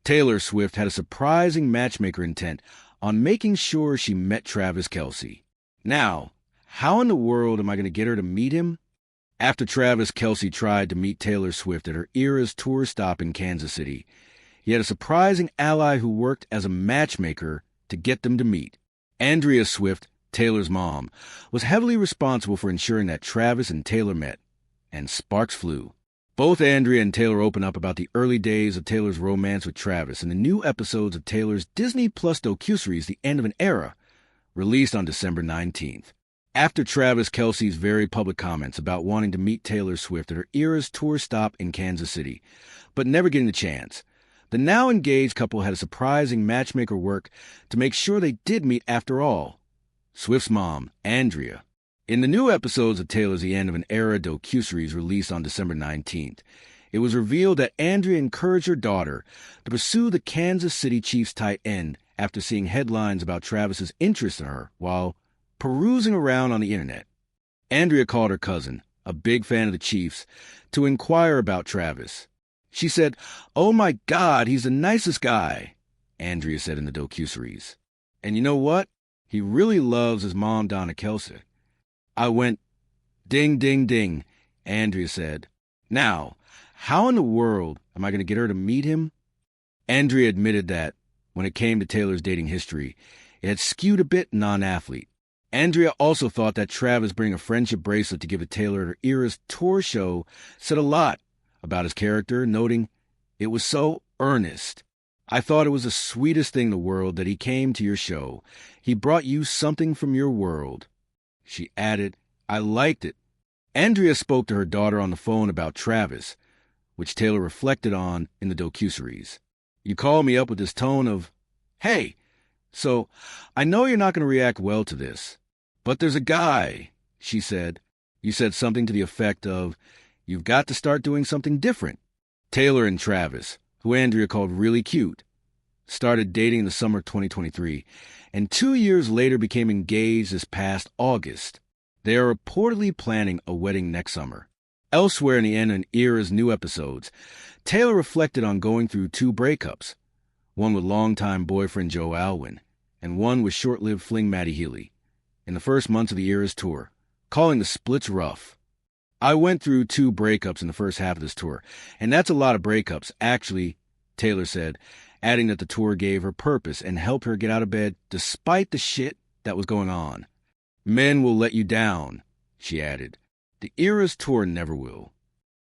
Taylor Swift had a surprising matchmaker intent on making sure she met Travis Kelce. Now, how in the world am I going to get her to meet him? After Travis Kelce tried to meet Taylor Swift at her Eras tour stop in Kansas City, he had a surprising ally who worked as a matchmaker to get them to meet. Andrea Swift, Taylor's mom, was heavily responsible for ensuring that Travis and Taylor met, and sparks flew. Both Andrea and Taylor open up about the early days of Taylor's romance with Travis in the new episodes of Taylor's Disney Plus docuseries The End of an Era, released on December 19th. After Travis Kelce's very public comments about wanting to meet Taylor Swift at her Eras tour stop in Kansas City, but never getting the chance, the now engaged couple had a surprising matchmaker work to make sure they did meet after all. Swift's mom, Andrea. In the new episodes of Taylor's The End of an Era docuseries released on December 19th, it was revealed that Andrea encouraged her daughter to pursue the Kansas City Chiefs tight end after seeing headlines about Travis's interest in her while perusing around on the internet. Andrea called her cousin, a big fan of the Chiefs, to inquire about Travis. She said, "Oh my God, he's the nicest guy," Andrea said in the docuseries. "And you know what? He really loves his mom, Donna Kelce." I went, "Ding, ding, ding," Andrea said. "Now, how in the world am I going to get her to meet him?" Andrea admitted that, when it came to Taylor's dating history, it had skewed a bit non-athlete. Andrea also thought that Travis bringing a friendship bracelet to give to Taylor at her Eras tour show said a lot about his character, noting, "It was so earnest. I thought it was the sweetest thing in the world that he came to your show. He brought you something from your world." She added, "I liked it." Andrea spoke to her daughter on the phone about Travis, which Taylor reflected on in the docuseries. "You called me up with this tone of, 'Hey, so I know you're not going to react well to this, but there's a guy,' she said. You said something to the effect of, 'You've got to start doing something different.'" Taylor and Travis, who Andrea called really cute, started dating in the summer of 2023, and 2 years later became engaged this past August. They are reportedly planning a wedding next summer. Elsewhere in the End of an Era's new episodes, Taylor reflected on going through 2 breakups, one with longtime boyfriend Joe Alwyn, and one with short-lived fling Maddie Healy, in the first months of the Era's tour, calling the splits rough. "I went through 2 breakups in the first half of this tour, and that's a lot of breakups, actually," Taylor said, adding that the tour gave her purpose and helped her get out of bed despite the shit that was going on. "Men will let you down," she added. "The Era's tour never will."